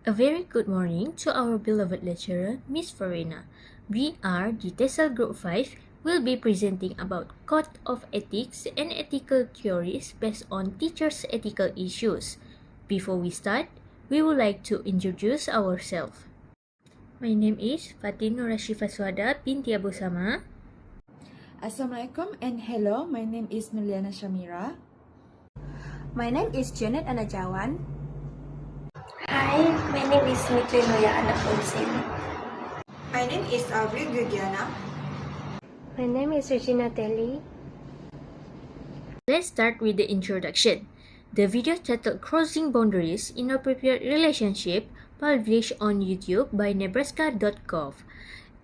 A very good morning to our beloved lecturer, Miss Farina. We are the TESOL Group 5 will be presenting about Code of Ethics and ethical theories based on teachers' ethical issues. Before we start, we would like to introduce ourselves. My name is Fatin Nurashifa Swada binti Abu Sama. Assalamualaikum and hello, my name is Miliana Shamira. My name is Janet Anajawan. Hi, my name is Mitliloya Anafonsin. My name is Avril Gugiana. My name is Regina Telly. Let's start with the introduction. The video titled Crossing Boundaries Inappropriate Relationship published on YouTube by Nebraska.gov.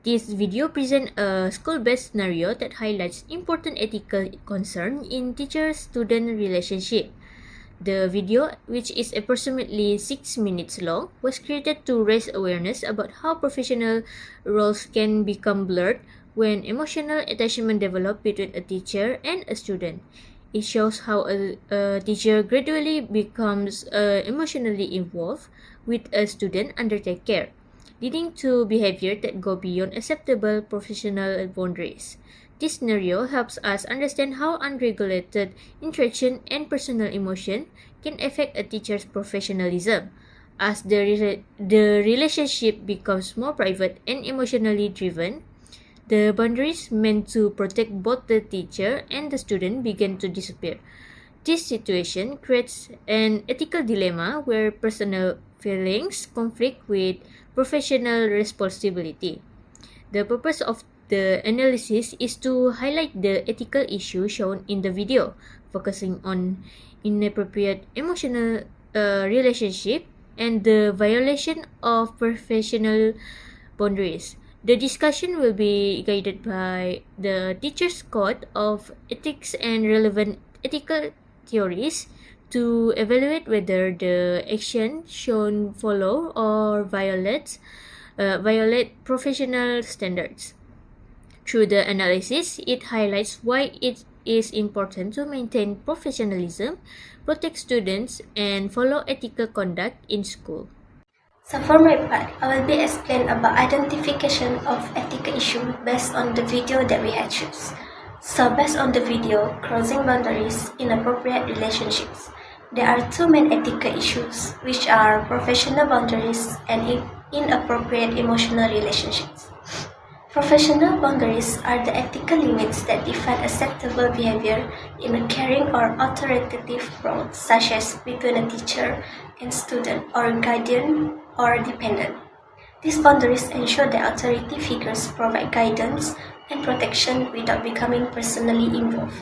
This video presents a school-based scenario that highlights important ethical concerns in teacher-student relationship. The video, which is approximately 6 minutes long, was created to raise awareness about how professional roles can become blurred when emotional attachment develops between a teacher and a student. It shows how a teacher gradually becomes emotionally involved with a student under their care, leading to behavior that go beyond acceptable professional boundaries. This scenario helps us understand how unregulated interaction and personal emotion can affect a teacher's professionalism. As the relationship becomes more private and emotionally driven, the boundaries meant to protect both the teacher and the student begin to disappear. This situation creates an ethical dilemma where personal feelings conflict with professional responsibility. The purpose of the analysis is to highlight the ethical issue shown in the video, focusing on inappropriate emotional relationship and the violation of professional boundaries. The discussion will be guided by the Teacher's Code of Ethics and relevant ethical theories to evaluate whether the action shown follow or violate professional standards. Through the analysis, it highlights why it is important to maintain professionalism, protect students, and follow ethical conduct in school. So for my part, I will be explain about identification of ethical issue based on the video that we had choose. So based on the video, crossing boundaries, inappropriate relationships, there are two main ethical issues, which are professional boundaries and inappropriate emotional relationships. Professional boundaries are the ethical limits that define acceptable behavior in a caring or authoritative role, such as between a teacher and student, or guardian or dependent. These boundaries ensure that authority figures provide guidance and protection without becoming personally involved.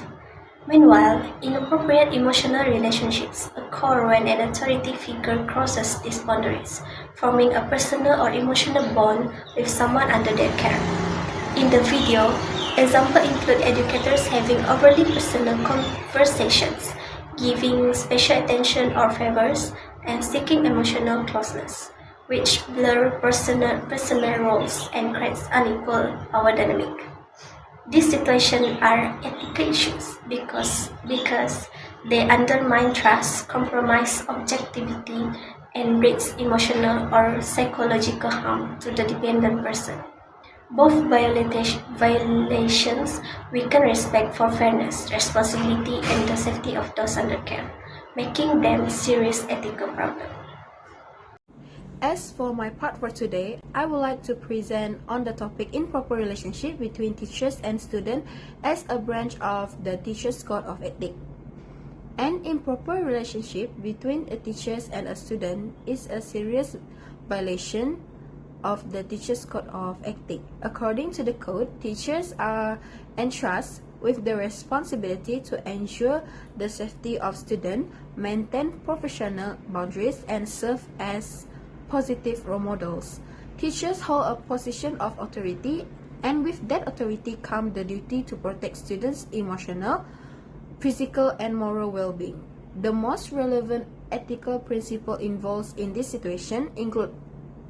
Meanwhile, inappropriate emotional relationships occur when an authority figure crosses these boundaries, forming a personal or emotional bond with someone under their care. In the video, examples include educators having overly personal conversations, giving special attention or favors, and seeking emotional closeness, which blur personal roles and creates unequal power dynamic. These situations are ethical issues because they undermine trust, compromise objectivity, and risk emotional or psychological harm to the dependent person. Both violations weaken respect for fairness, responsibility, and the safety of those under care, making them serious ethical problems. As for my part for today, I would like to present on the topic improper relationship between teachers and students as a branch of the Teacher's Code of Ethics. An improper relationship between a teacher and a student is a serious violation of the Teacher's Code of Ethics. According to the code, teachers are entrusted with the responsibility to ensure the safety of students, maintain professional boundaries, and serve as positive role models. Teachers hold a position of authority, and with that authority comes the duty to protect students' emotional, physical, and moral well-being. The most relevant ethical principle involved in this situation include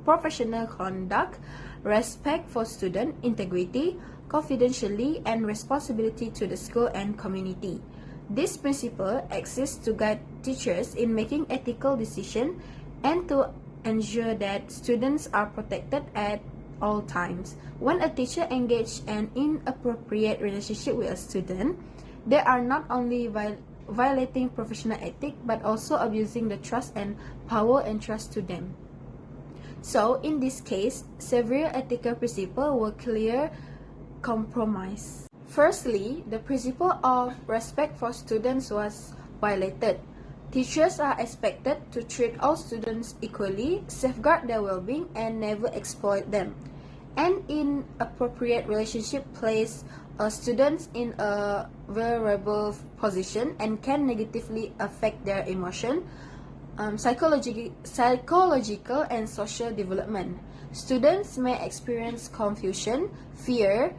professional conduct, respect for student integrity, confidentiality, and responsibility to the school and community. This principle exists to guide teachers in making ethical decisions and to ensure that students are protected at all times. When a teacher engages an inappropriate relationship with a student, they are not only violating professional ethics but also abusing the trust and power entrusted to them. So, in this case, several ethical principles were clear compromise. Firstly, the principle of respect for students was violated. Teachers are expected to treat all students equally, safeguard their well-being, and never exploit them. An inappropriate relationship places students in a vulnerable position and can negatively affect their emotion, psychological and social development. Students may experience confusion, fear,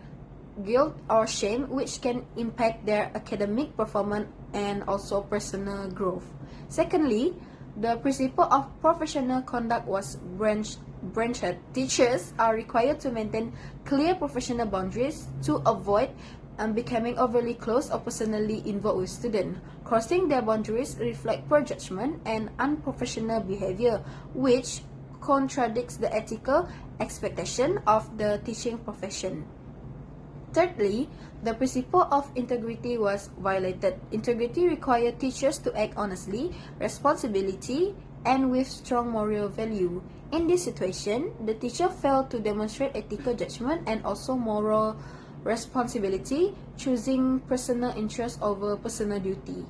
guilt, or shame, which can impact their academic performance and also personal growth. Secondly, the principle of professional conduct was branched. Teachers are required to maintain clear professional boundaries to avoid becoming overly close or personally involved with students. Crossing their boundaries reflect poor judgment and unprofessional behavior, which contradicts the ethical expectation of the teaching profession. Thirdly, the principle of integrity was violated. Integrity required teachers to act honestly, responsibility, and with strong moral value. In this situation, the teacher failed to demonstrate ethical judgment and also moral responsibility, choosing personal interest over personal duty.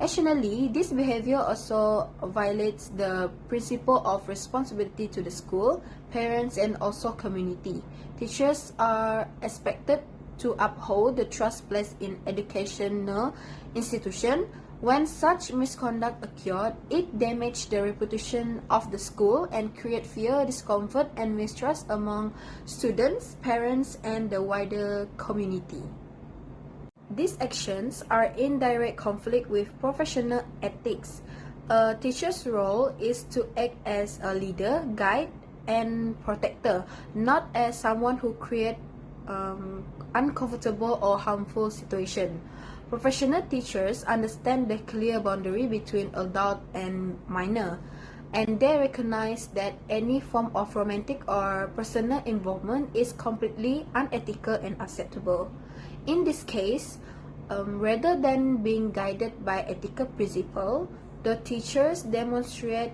Additionally, this behavior also violates the principle of responsibility to the school, parents, and also community. Teachers are expected to uphold the trust placed in educational institutions. When such misconduct occurred, it damaged the reputation of the school and created fear, discomfort, and mistrust among students, parents, and the wider community. These actions are in direct conflict with professional ethics. A teacher's role is to act as a leader, guide, and protector, not as someone who creates uncomfortable or harmful situation. Professional teachers understand the clear boundary between adult and minor, and they recognize that any form of romantic or personal involvement is completely unethical and unacceptable. In this case, rather than being guided by ethical principle, the teachers demonstrate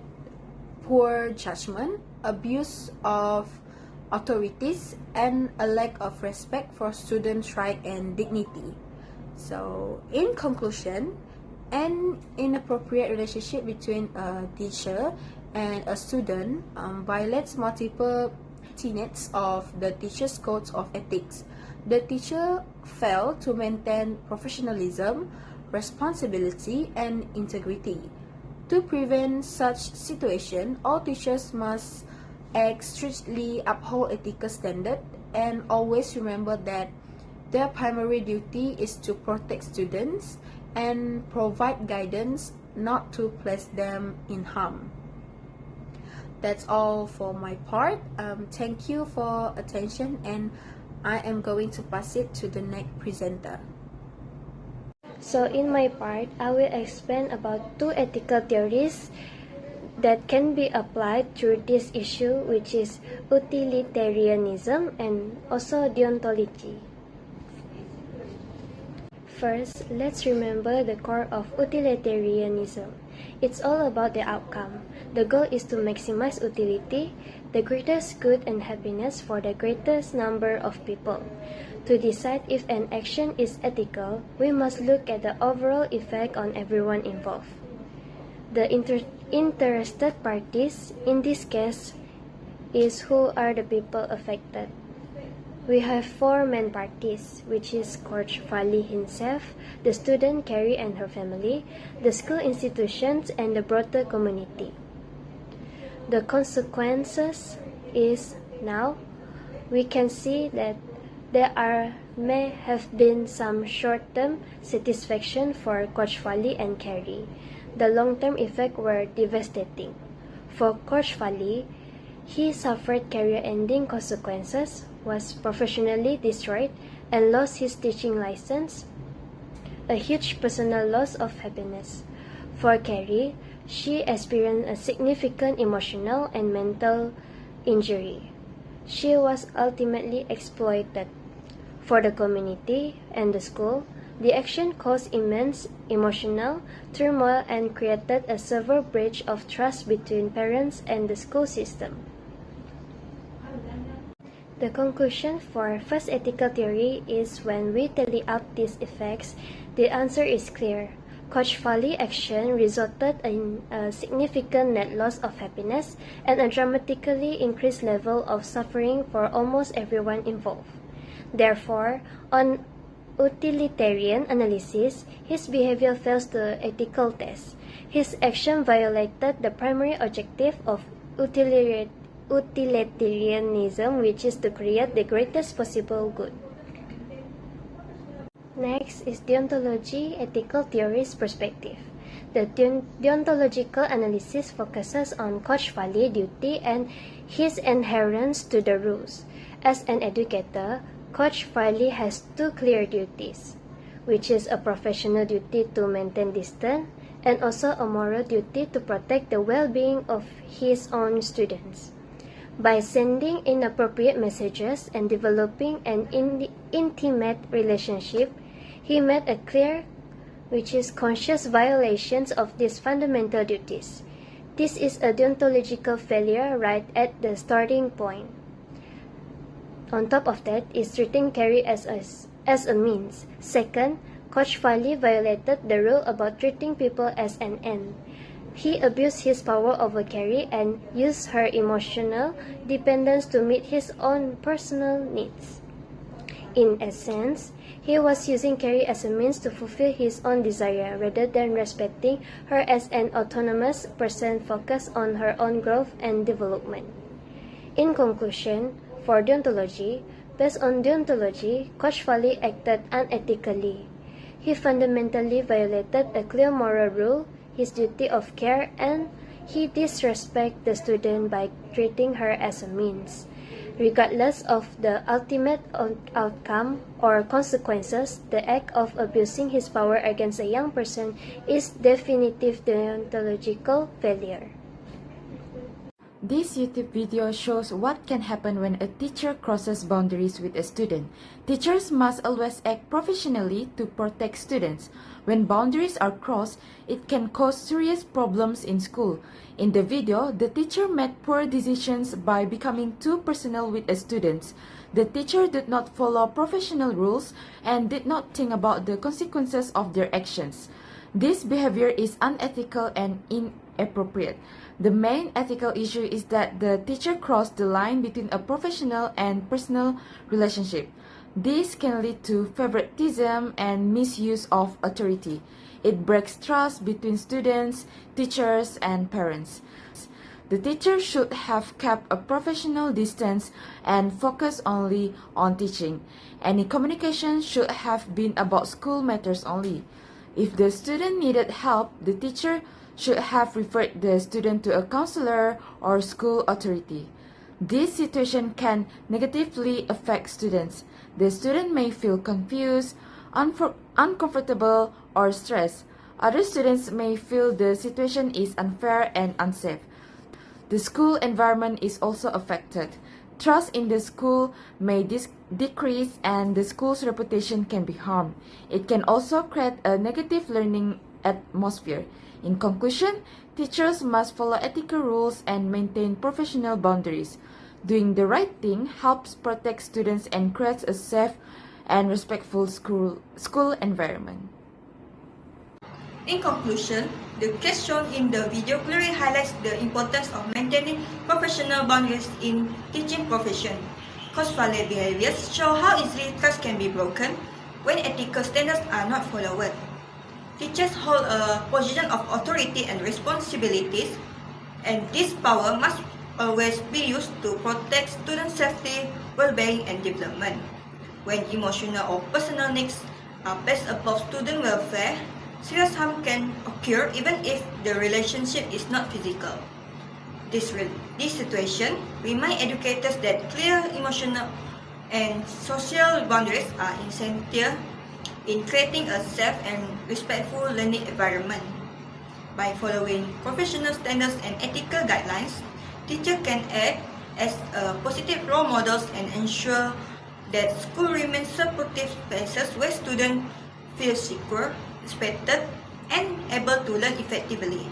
poor judgment, abuse of authorities, and a lack of respect for students' rights and dignity. So, in conclusion, an inappropriate relationship between a teacher and a student violates multiple tenets of the teacher's code of ethics. The teacher failed to maintain professionalism, responsibility, and integrity. To prevent such situation, all teachers must act strictly, uphold ethical standards, and always remember that their primary duty is to protect students and provide guidance, not to place them in harm. That's all for my part. Thank you for attention, and I am going to pass it to the next presenter. So in my part, I will explain about two ethical theories that can be applied to this issue, which is utilitarianism and also deontology. First, let's remember the core of utilitarianism. It's all about the outcome. The goal is to maximize utility, the greatest good and happiness for the greatest number of people. To decide if an action is ethical, we must look at the overall effect on everyone involved. The interested parties, in this case, is who are the people affected. We have four main parties, which is Coach Fali himself, the student Carrie and her family, the school institutions, and the broader community. The consequences is now we can see that there may have been some short-term satisfaction for Coach Fali and Carrie. The long-term effects were devastating. For Coach Fali, he suffered career-ending consequences, was professionally destroyed, and lost his teaching license, a huge personal loss of happiness. For Carrie, She experienced a significant emotional and mental injury. She was ultimately exploited. For the community and the school, the action caused immense emotional turmoil and created a severe breach of trust between parents and the school system. The conclusion for first ethical theory is when we tally up these effects, the answer is clear. Coach Foley's action resulted in a significant net loss of happiness and a dramatically increased level of suffering for almost everyone involved. Therefore, on utilitarian analysis, his behavior fails the ethical test. His action violated the primary objective of utilitarianism, which is to create the greatest possible good. Next is deontology, ethical theory's perspective. The deontological analysis focuses on Coach Foley's duty and his adherence to the rules. As an educator, Coach Foley has two clear duties, which is a professional duty to maintain distance and also a moral duty to protect the well-being of his own students. By sending inappropriate messages and developing an intimate relationship, he made a clear, which is conscious violations of these fundamental duties. This is a deontological failure right at the starting point. On top of that is treating Carrie as a means. Second, Coach Foley violated the rule about treating people as an end. He abused his power over Carrie and used her emotional dependence to meet his own personal needs. In essence, he was using Carrie as a means to fulfill his own desire rather than respecting her as an autonomous person focused on her own growth and development. In conclusion, for deontology, based on deontology, Coach Foley acted unethically. He fundamentally violated a clear moral rule, his duty of care, and he disrespected the student by treating her as a means. Regardless of the ultimate outcome or consequences, the act of abusing his power against a young person is definitive deontological failure. This YouTube video shows what can happen when a teacher crosses boundaries with a student. Teachers must always act professionally to protect students. When boundaries are crossed, it can cause serious problems in school. In the video, the teacher made poor decisions by becoming too personal with a student. The teacher did not follow professional rules and did not think about the consequences of their actions. This behavior is unethical and inappropriate. The main ethical issue is that the teacher crossed the line between a professional and personal relationship. This can lead to favoritism and misuse of authority. It breaks trust between students, teachers, and parents. The teacher should have kept a professional distance and focused only on teaching. Any communication should have been about school matters only. If the student needed help, the teacher should have referred the student to a counselor or school authority. This situation can negatively affect students. The student may feel confused, uncomfortable, or stressed. Other students may feel the situation is unfair and unsafe. The school environment is also affected. Trust in the school may decrease and the school's reputation can be harmed. It can also create a negative learning atmosphere. In conclusion, teachers must follow ethical rules and maintain professional boundaries. Doing the right thing helps protect students and creates a safe and respectful school environment. In conclusion, the case shown in the video clearly highlights the importance of maintaining professional boundaries in teaching profession. Coach Foley's behaviors show how easily trust can be broken when ethical standards are not followed. Teachers hold a position of authority and responsibilities, and this power must always be used to protect student safety, well-being, and development. When emotional or personal needs are placed above student welfare, serious harm can occur even if the relationship is not physical. This situation reminds educators that clear emotional and social boundaries are essential in creating a safe and respectful learning environment. By following professional standards and ethical guidelines, teachers can act as positive role models and ensure that school remains supportive spaces where students feel secure, respected, and able to learn effectively.